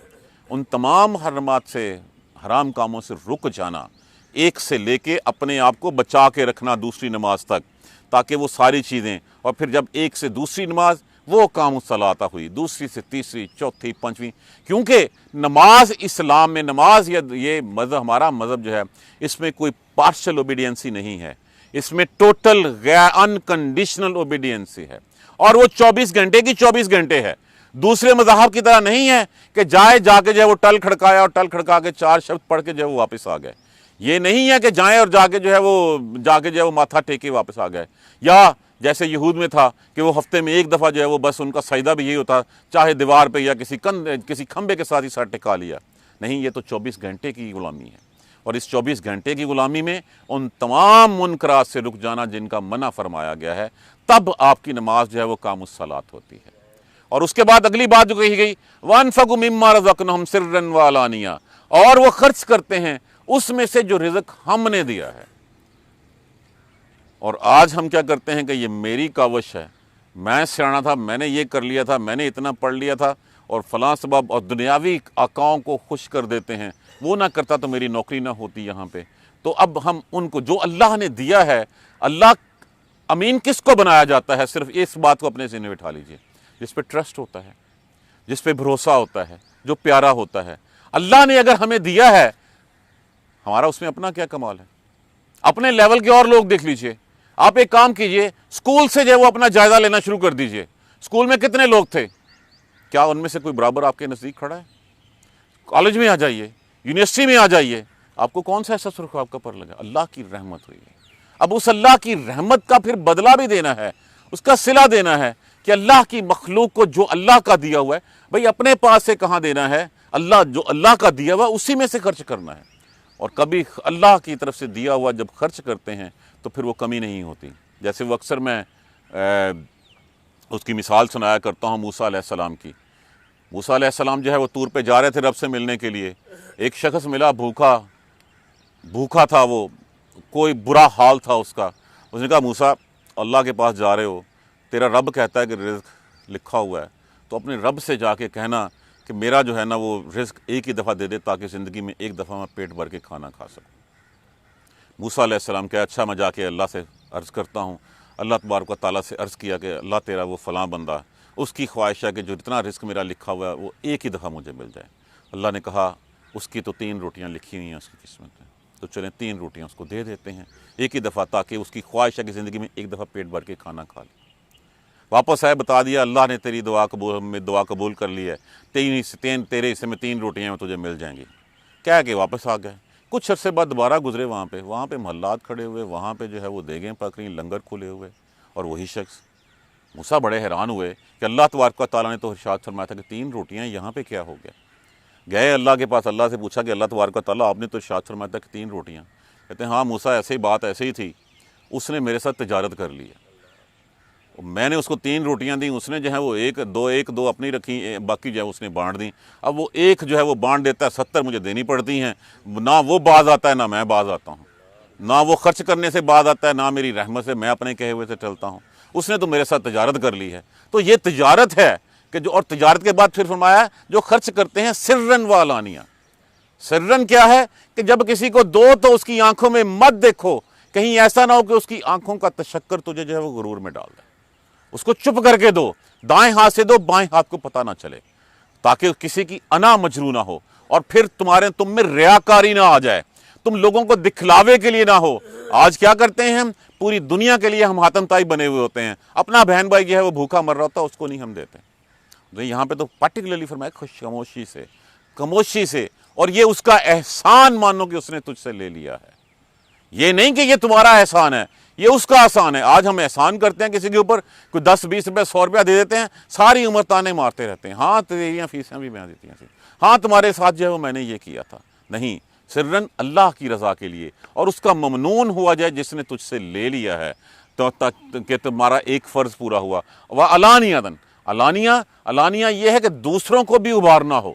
उन तमाम हरमात से, हराम कामों से रुक जाना, एक से लेके अपने आप को बचा के रखना दूसरी नमाज तक, ताकि वो सारी चीज़ें, और फिर जब एक से दूसरी नमाज, वो अक़ामुस्सलाता हुई, दूसरी से तीसरी, चौथी, पांचवी। क्योंकि नमाज इस्लाम में, नमाज ये मज़हब, हमारा मज़हब जो है, इसमें कोई पार्शल ओबीडियंसी नहीं है, इसमें टोटल अनकंडीशनल ओबीडियंसी है। और वो 24 घंटे की 24 घंटे है। दूसरे मज़हब की तरह नहीं है कि जाके जो है वो टल खड़काया और टल खड़का के 4 शब्द पढ़ के जो है वो वापस आ गए। ये नहीं है कि जाएं और जाके जो है वो माथा टेके वापस आ गए। या जैसे यहूद में था कि वो हफ्ते में एक दफ़ा जो है वो बस उनका सजदा भी यही होता, चाहे दीवार पे या किसी खंबे के साथ ही सर टिका लिया। नहीं, ये तो 24 घंटे की गुलामी है। اور اس 24 گھنٹے کی غلامی میں ان تمام منکرات سے رک جانا جن کا منع فرمایا گیا ہے، تب آپ کی نماز جو ہے وہ قام الصلاۃ ہوتی ہے۔ اور اس کے بعد اگلی بات جو کہی گئی وَأَنفَقُوا مِمَّا رَزَقْنَاهُمْ سِرًّا وَعَلَانِيَةً، اور وہ خرچ کرتے ہیں اس میں سے جو رزق ہم نے دیا ہے۔ اور آج ہم کیا کرتے ہیں کہ یہ میری کاوش ہے، میں سیانا تھا، میں نے یہ کر لیا تھا، میں نے اتنا پڑھ لیا تھا، اور فلاں سبب، اور دنیاوی آقاؤں کو خوش کر دیتے ہیں، وہ نہ کرتا تو میری نوکری نہ ہوتی یہاں پہ۔ تو اب ہم ان کو جو اللہ نے دیا ہے، اللہ امین کس کو بنایا جاتا ہے؟ صرف اس بات کو اپنے ذہن میں بٹھا لیجئے، جس پہ ٹرسٹ ہوتا ہے، جس پہ بھروسہ ہوتا ہے، جو پیارا ہوتا ہے۔ اللہ نے اگر ہمیں دیا ہے، ہمارا اس میں اپنا کیا کمال ہے؟ اپنے لیول کے اور لوگ دیکھ لیجئے۔ آپ ایک کام کیجئے، سکول سے جو ہے وہ اپنا جائزہ لینا شروع کر دیجئے۔ سکول میں کتنے لوگ تھے؟ کیا ان میں سے کوئی برابر آپ کے نزدیک کھڑا ہے؟ کالج میں آ جائیے، یونیورسٹی میں آ جائیے، آپ کو کون سا ایسا سرخ آپ کا پر لگا؟ اللہ کی رحمت ہوئی ہے۔ اب اس اللہ کی رحمت کا پھر بدلہ بھی دینا ہے، اس کا صلہ دینا ہے کہ اللہ کی مخلوق کو جو اللہ کا دیا ہوا ہے، بھئی اپنے پاس سے کہاں دینا ہے؟ اللہ جو اللہ کا دیا ہوا اسی میں سے خرچ کرنا ہے۔ اور کبھی اللہ کی طرف سے دیا ہوا جب خرچ کرتے ہیں تو پھر وہ کمی نہیں ہوتی۔ جیسے وہ اکثر میں اس کی مثال سنایا کرتا ہوں موسیٰ علیہ السلام کی۔ موسیٰ علیہ السلام جو ہے وہ طور پہ جا رہے تھے رب سے ملنے کے لیے، ایک شخص ملا بھوکا تھا، وہ کوئی برا حال تھا اس کا۔ اس نے کہا موسیٰ اللہ کے پاس جا رہے ہو، تیرا رب کہتا ہے کہ رزق لکھا ہوا ہے، تو اپنے رب سے جا کے کہنا کہ میرا جو ہے نا وہ رزق ایک ہی دفعہ دے دے تاکہ زندگی میں ایک دفعہ میں پیٹ بھر کے کھانا کھا سکوں۔ موسیٰ علیہ السلام کہا اچھا میں جا کے اللہ سے عرض کرتا ہوں۔ اللہ تبارک و تعالیٰ سے عرض کیا کہ اللہ تیرا وہ فلاں بندہ، اس کی خواہش ہے کہ جو اتنا رزق میرا لکھا ہوا ہے وہ ایک ہی دفعہ مجھے مل جائے۔ اللہ نے کہا اس کی تو 3 روٹیاں لکھی ہوئی ہیں اس کی قسمت میں، تو چلیں 3 روٹیاں اس کو دے دیتے ہیں ایک ہی دفعہ، تاکہ اس کی خواہش ہے کہ زندگی میں ایک دفعہ پیٹ بھر کے کھانا کھا لے۔ واپس آئے، بتا دیا اللہ نے تیری دعا قبول کر لی ہے، تیرے حصے میں 3 روٹیاں تجھے مل جائیں گی۔ کہہ کے واپس آ گئے۔ کچھ عرصے بعد دوبارہ گزرے وہاں پہ محلات کھڑے ہوئے، وہاں پہ جو ہے وہ دیگیں پک رہی، لنگر کھلے ہوئے، اور وہی شخص۔ موسیٰ بڑے حیران ہوئے کہ اللہ تبارک و تعالیٰ نے تو ارشاد فرمایا تھا کہ 3 روٹیاں، یہاں پہ کیا ہو گیا؟ گئے اللہ کے پاس، اللہ سے پوچھا کہ اللہ تبارک و تعالیٰ آپ نے تو ارشاد فرمایا تھا کہ 3 روٹیاں۔ کہتے ہیں ہاں موسیٰ بات ایسے ہی تھی، اس نے میرے ساتھ تجارت کر لی ہے، میں نے اس کو 3 روٹیاں دیں، اس نے جو ہے وہ ایک دو اپنی رکھی، باقی جو ہے اس نے بانٹ دیں۔ اب وہ ایک جو ہے وہ بانٹ دیتا ہے، 70 مجھے دینی پڑتی ہیں، نہ وہ باز آتا ہے نہ میں باز آتا ہوں، نہ وہ خرچ کرنے سے باز آتا ہے، نہ میری رحمت سے میں اپنے کہے ہوئے سے چلتا ہوں۔ اس نے تو میرے ساتھ تجارت کر لی ہے۔ تو یہ تجارت ہے کہ جو، اور تجارت کے بعد پھر فرمایا جو خرچ کرتے ہیں سرن و علانیہ۔ سرن کیا ہے کہ جب کسی کو دو تو اس کی آنکھوں میں مت دیکھو، کہیں ایسا نہ ہو کہ اس کی آنکھوں کا تشکر تجھے جو ہے وہ غرور میں ڈال دے۔ اس کو چپ کر کے دو، دائیں ہاتھ سے دو، بائیں ہاتھ کو پتہ نہ چلے، تاکہ کسی کی انا مجروح نہ ہو، اور پھر تم میں ریاکاری نہ آ جائے، تم لوگوں کو دکھلاوے کے لیے نہ ہو۔ آج کیا کرتے ہیں ہم؟ پوری دنیا کے لیے ہم حاتم تائی بنے ہوئے ہوتے ہیں، اپنا بہن بھائی جو ہے وہ بھوکا مر رہا ہوتا ہے اس کو نہیں ہم دیتے۔ یہاں پہ تو پرٹیکولرلی فرمایا خاموشی سے، اور یہ اس کا احسان مانو کہ اس نے تجھ سے لے لیا ہے۔ یہ نہیں کہ یہ تمہارا احسان ہے، یہ اس کا احسان ہے۔ آج ہم احسان کرتے ہیں کسی کے اوپر، کوئی 10 20 روپے 100 روپیہ دے دیتے ہیں، ساری عمر تانے مارتے رہتے ہیں، ہاں تیریاں فیسیں بھی میں دیتی ہیں، ہاں تمہارے ساتھ جو ہے وہ میں نے یہ کیا تھا۔ نہیں، سرن اللہ کی رضا کے لیے، اور اس کا ممنون ہوا جائے جس نے تجھ سے لے لیا ہے، تو کہ تمہارا ایک فرض پورا ہوا۔ وَعَلَانِيَةً، علانیہ یہ ہے کہ دوسروں کو بھی ابھارنا ہو۔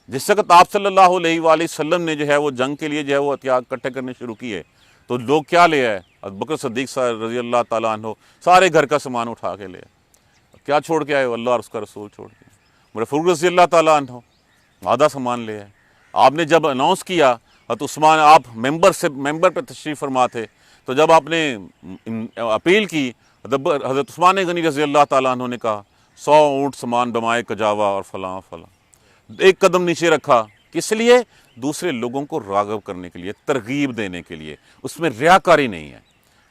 جس وقت آپ صلی اللہ علیہ وآلہ وسلم نے جو ہے وہ جنگ کے لیے جو ہے وہ ہتھیار اکٹھے کرنے شروع کیے، تو لوگ کیا لے آئے؟ ابوبکر صدیق رضی اللہ تعالیٰ عنہ سارے گھر کا سامان اٹھا کے لے آئے۔ کیا چھوڑ کے آئے؟ اللہ اور اس کا رسول چھوڑ کے آئے۔ عمر فاروق رضی اللہ تعالیٰ عنہ آدھا سامان لے آئے۔ آپ نے جب اناؤنس کیا، حضرت عثمان، آپ ممبر پہ تشریف فرما تھے، تو جب آپ نے اپیل کی، حضرت عثمان غنی رضی اللہ تعالیٰ عنہ نے کہا 100 اونٹ سامان بمائے کجاوا اور فلاں فلاں، ایک قدم نیچے رکھا۔ کس لیے؟ دوسرے لوگوں کو راغب کرنے کے لیے، ترغیب دینے کے لیے۔ اس میں ریاکاری نہیں ہے۔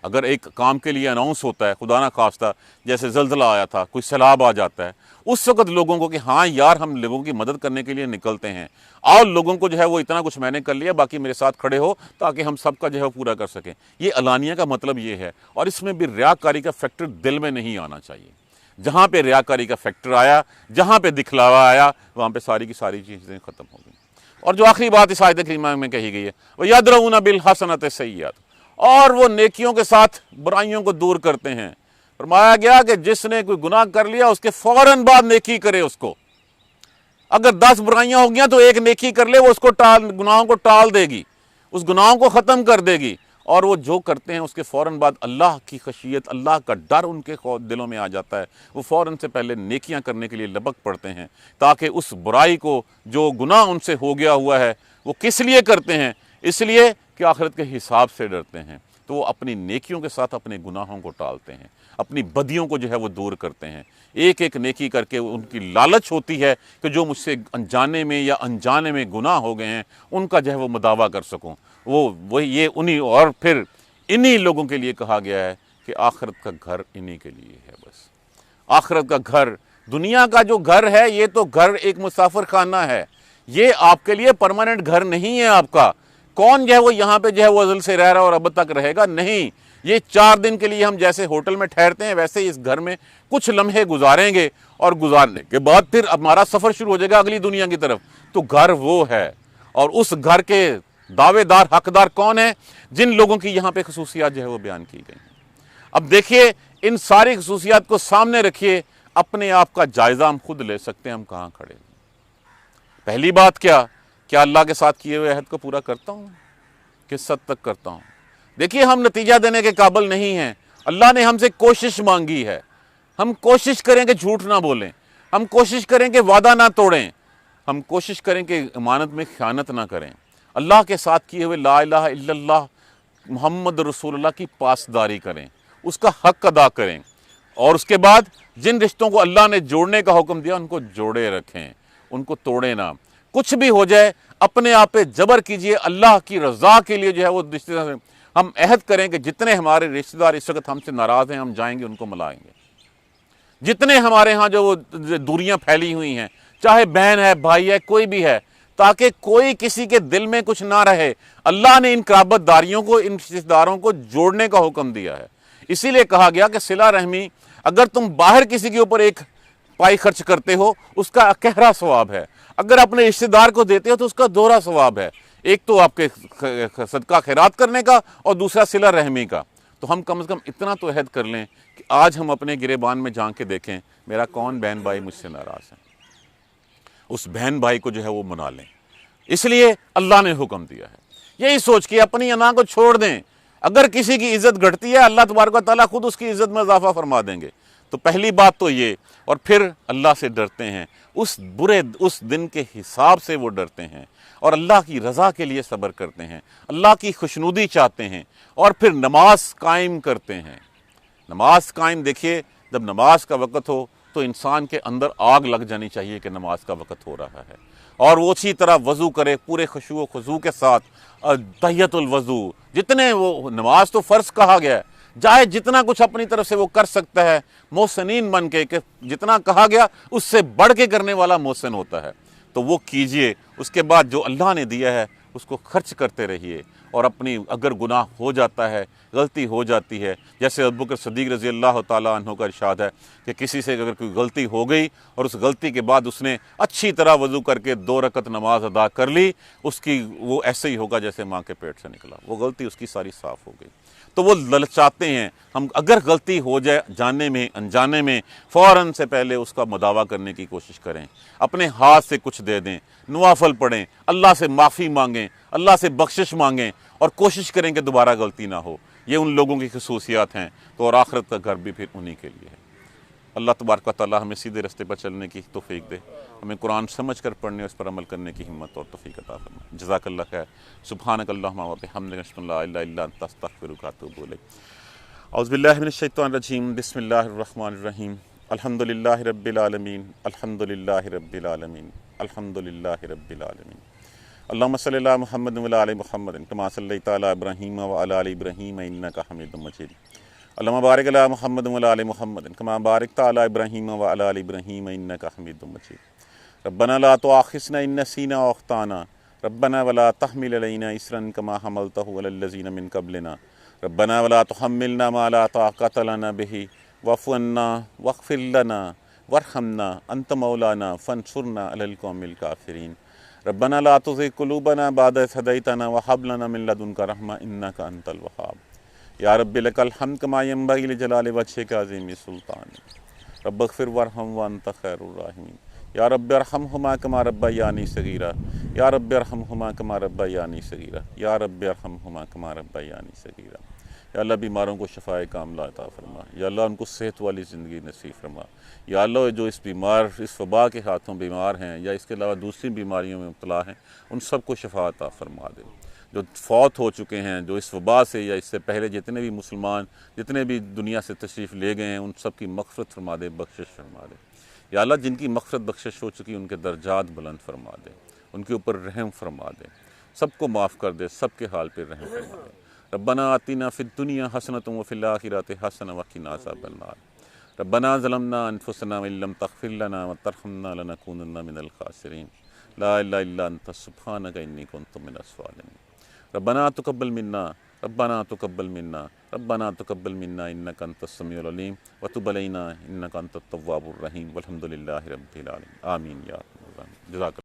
اگر ایک کام کے لیے اناؤنس ہوتا ہے، خدا نہ خواستہ جیسے زلزلہ آیا تھا، کوئی سیلاب آ جاتا ہے، اس وقت لوگوں کو کہ ہاں یار ہم لوگوں کی مدد کرنے کے لیے نکلتے ہیں، اور لوگوں کو جو ہے وہ اتنا کچھ میں نے کر لیا، باقی میرے ساتھ کھڑے ہو تاکہ ہم سب کا جو ہے پورا کر سکیں۔ یہ علانیہ کا مطلب یہ ہے، اور اس میں بھی ریاکاری کا فیکٹر دل میں نہیں آنا چاہیے۔ جہاں پہ ریاکاری کا فیکٹر آیا، جہاں پہ دکھلاوا آیا، وہاں پہ ساری کی ساری چیزیں ختم ہو گئیں۔ اور جو آخری بات اس آیت کریمہ میں کہی گئی ہے وَيَدْرَؤُونَ بِالْحَسَنَةِ السَّيِّئَةَ، اور وہ نیکیوں کے ساتھ برائیوں کو دور کرتے ہیں۔ فرمایا گیا کہ جس نے کوئی گناہ کر لیا اس کے فوراً بعد نیکی کرے اس کو، اگر 10 برائیاں ہو گیا تو ایک نیکی کر لے، وہ اس کو گناہوں کو ٹال دے گی، اس گناہوں کو ختم کر دے گی، اور وہ جو کرتے ہیں اس کے فوراً بعد اللہ کی خشیت، اللہ کا ڈر ان کے دلوں میں آ جاتا ہے، وہ فوراً سے پہلے نیکیاں کرنے کے لیے لبک پڑتے ہیں، تاکہ اس برائی کو، جو گناہ ان سے ہو گیا ہوا ہے، وہ کس لیے کرتے ہیں؟ اس لیے کہ آخرت کے حساب سے ڈرتے ہیں، تو وہ اپنی نیکیوں کے ساتھ اپنے گناہوں کو ٹالتے ہیں، اپنی بدیوں کو جو ہے وہ دور کرتے ہیں، ایک ایک نیکی کر کے ان کی لالچ ہوتی ہے کہ جو مجھ سے انجانے میں یا انجانے میں گناہ ہو گئے ہیں ان کا جو ہے وہ مداوع کر سکوں، یہ انہی، اور پھر انہی لوگوں کے لیے کہا گیا ہے کہ آخرت کا گھر انہی کے لیے ہے۔ بس آخرت کا گھر، دنیا کا جو گھر ہے یہ تو گھر ایک مسافر خانہ ہے، یہ آپ کے لیے پرماننٹ گھر نہیں ہے آپ کا۔ کون جو ہے وہ یہاں پہ جو ہے وہ ازل سے رہ رہا اور اب تک رہے گا؟ نہیں، یہ 4 دن کے لیے ہم جیسے ہوٹل میں ٹھہرتے ہیں ویسے ہی اس گھر میں کچھ لمحے گزاریں گے، اور گزارنے کے بعد پھر ہمارا سفر شروع ہو جائے گا اگلی دنیا کی طرف۔ تو گھر وہ ہے، اور اس گھر کے دعوے دار، حقدار کون ہیں؟ جن لوگوں کی یہاں پہ خصوصیات جو ہے وہ بیان کی گئی ہیں۔ اب دیکھیے ان ساری خصوصیات کو سامنے رکھیے، اپنے آپ کا جائزہ ہم خود لے سکتے ہیں ہم کہاں کھڑے ہیں۔ پہلی بات کیا اللہ کے ساتھ کیے ہوئے عہد کو پورا کرتا ہوں؟ کس حد تک کرتا ہوں؟ دیکھیے ہم نتیجہ دینے کے قابل نہیں ہیں، اللہ نے ہم سے کوشش مانگی ہے، ہم کوشش کریں کہ جھوٹ نہ بولیں، ہم کوشش کریں کہ وعدہ نہ توڑیں، ہم کوشش کریں کہ امانت میں خیانت نہ کریں، اللہ کے ساتھ کیے ہوئے لا الہ الا اللہ محمد رسول اللہ کی پاسداری کریں، اس کا حق ادا کریں، اور اس کے بعد جن رشتوں کو اللہ نے جوڑنے کا حکم دیا ان کو جوڑے رکھیں، ان کو توڑیں نہ۔ کچھ بھی ہو جائے اپنے آپ پہ جبر کیجئے، اللہ کی رضا کے لیے جو ہے وہ رشتے دار، ہم عہد کریں کہ جتنے ہمارے رشتے دار اس وقت ہم سے ناراض ہیں ہم جائیں گے ان کو ملائیں گے، جتنے ہمارے ہاں جو وہ دوریاں پھیلی ہوئی ہیں، چاہے بہن ہے، بھائی ہے، کوئی بھی ہے، تاکہ کوئی کسی کے دل میں کچھ نہ رہے۔ اللہ نے ان قرابت داریوں کو، ان رشتے داروں کو جوڑنے کا حکم دیا ہے، اسی لیے کہا گیا کہ صلہ رحمی، اگر تم باہر کسی کے اوپر ایک پائی خرچ کرتے ہو اس کا گہرا ثواب ہے، اگر اپنے رشتے دار کو دیتے ہو تو اس کا دوہرا ثواب ہے، ایک تو آپ کے صدقہ خیرات کرنے کا اور دوسرا صلہ رحمی کا۔ تو ہم کم از کم اتنا تو عہد کر لیں کہ آج ہم اپنے گریبان میں جھانک کے دیکھیں میرا کون بہن بھائی مجھ سے ناراض ہے، اس بہن بھائی کو جو ہے وہ منا لیں، اس لیے اللہ نے حکم دیا ہے۔ یہی سوچ کے اپنی انا کو چھوڑ دیں، اگر کسی کی عزت گھٹتی ہے اللہ تبارک و تعالیٰ خود اس کی عزت میں اضافہ فرما دیں گے۔ تو پہلی بات تو یہ، اور پھر اللہ سے ڈرتے ہیں، اس دن کے حساب سے وہ ڈرتے ہیں، اور اللہ کی رضا کے لیے صبر کرتے ہیں، اللہ کی خوشنودی چاہتے ہیں، اور پھر نماز قائم کرتے ہیں۔ نماز قائم، دیکھیے جب نماز کا وقت ہو تو انسان کے اندر آگ لگ جانی چاہیے کہ نماز کا وقت ہو رہا ہے، اور وہ اسی طرح وضو کرے پورے خشوع و خضوع کے ساتھ، تحیۃ الوضو، جتنے وہ نماز تو فرض کہا گیا ہے، چاہے جتنا کچھ اپنی طرف سے وہ کر سکتا ہے محسنین بن کے، کہ جتنا کہا گیا اس سے بڑھ کے کرنے والا محسن ہوتا ہے، تو وہ کیجئے۔ اس کے بعد جو اللہ نے دیا ہے اس کو خرچ کرتے رہیے، اور اپنی اگر گناہ ہو جاتا ہے، غلطی ہو جاتی ہے، جیسے ابوبکر صدیق رضی اللہ تعالیٰ عنہ کا ارشاد ہے کہ کسی سے اگر کوئی غلطی ہو گئی اور اس غلطی کے بعد اس نے اچھی طرح وضو کر کے 2 رکعت نماز ادا کر لی، اس کی وہ ایسے ہی ہوگا جیسے ماں کے پیٹ سے نکلا، وہ غلطی اس کی ساری صاف ہو گئی۔ تو وہ للچاتے ہیں، ہم اگر غلطی ہو جائے جاننے میں انجانے میں، فوراً سے پہلے اس کا مداوع کرنے کی کوشش کریں، اپنے ہاتھ سے کچھ دے دیں، نوافل پڑھیں، اللہ سے معافی مانگیں، اللہ سے بخشش مانگیں، اور کوشش کریں کہ دوبارہ غلطی نہ ہو۔ یہ ان لوگوں کی خصوصیات ہیں، تو اور آخرت کا گھر بھی پھر انہی کے لیے ہے۔ اللہ تبارک و تعالیٰ ہمیں سیدھے راستے پر چلنے کی توفیق دے، ہمیں قرآن سمجھ کر پڑھنے اور اس پر عمل کرنے کی ہمت اور توفیق عطا فرمائے۔ جزاک اللہ خیر۔ سبحانک اللہم و بحمدک، اشہد ان لا الہ الا انت، استغفرک و اتوب الیک۔ اعوذ باللہ من الشیطان الرجیم، بسم اللہ الرحمن الرحیم۔ الحمد للہ رب العالمین، الحمد للہ رب العالمین، الحمد للہ رب العالمین۔ اللہم صلی علی محمد و علی آل محمد کما صلیت علی ابراہیم و علی آل ابراہیم انک حمید مجید۔ اللہم بارک علی محمد و علی آل محمد کما بارکت علی ابراہیم و علی آل ابراہیم انک حمید مجید۔ ربنا لا تؤاخذنا ان نسینا او اخطانا، ربنا ولا تحمل علینا اصرا کما حملتہ علی الذین من قبلنا، ربنا ولا تحملنا ما لا طاقۃ لنا به واعف عنا واغفر لنا وارحمنا انت مولانا فانصرنا علی القوم الکافرین۔ ربنا لا تزغ قلوبنا بعد إذ هديتنا وهب لنا من لدنك رحمة إنك أنت الوهاب یا رب لك الحمد كما ينبغي لجلال وجهك عظيم سلطانك رب اغفر وارحم وأنت خير الراحمين یا رب ارحمهما كما ربياني صغيرا یا رب ارحمهما كما ربياني صغيرا یا رب ارحمهما كما ربياني صغيرا یا اللہ بیماروں کو شفائے کاملہ عطا فرما، یا اللہ ان کو صحت والی زندگی نصیب فرما، یا اللہ جو اس وبا کے ہاتھوں بیمار ہیں یا اس کے علاوہ دوسری بیماریوں میں مبتلا ہیں ان سب کو شفا عطا فرما دے، جو فوت ہو چکے ہیں، جو اس وبا سے یا اس سے پہلے جتنے بھی مسلمان جتنے بھی دنیا سے تشریف لے گئے ہیں ان سب کی مغفرت فرما دے، بخشش فرما دے، یا اللہ جن کی مغفرت بخشش ہو چکی ان کے درجات بلند فرما دے، ان کے اوپر رحم فرما دے، سب کو معاف کر دے، سب کے حال پہ رحم فرما دے۔ ربنا آتنا فی الدنیا حسنۃ وفی الآخرۃ حسنۃ وقنا عذاب النار ربنا ظلمنا انفسنا وان لم تغفر لنا وترحمنا لنکونن من الخاسرین لا الہ الا انت سبحانک انی کنت من الظالمین ربنا تقبل منا ربنا تقبل منا ربنا تقبل منا انک انت السمیع العلیم وتب علینا انک انت التواب الرحیم والحمد للہ رب العالمین آمین یا رب العالمین۔ جزاک اللہ۔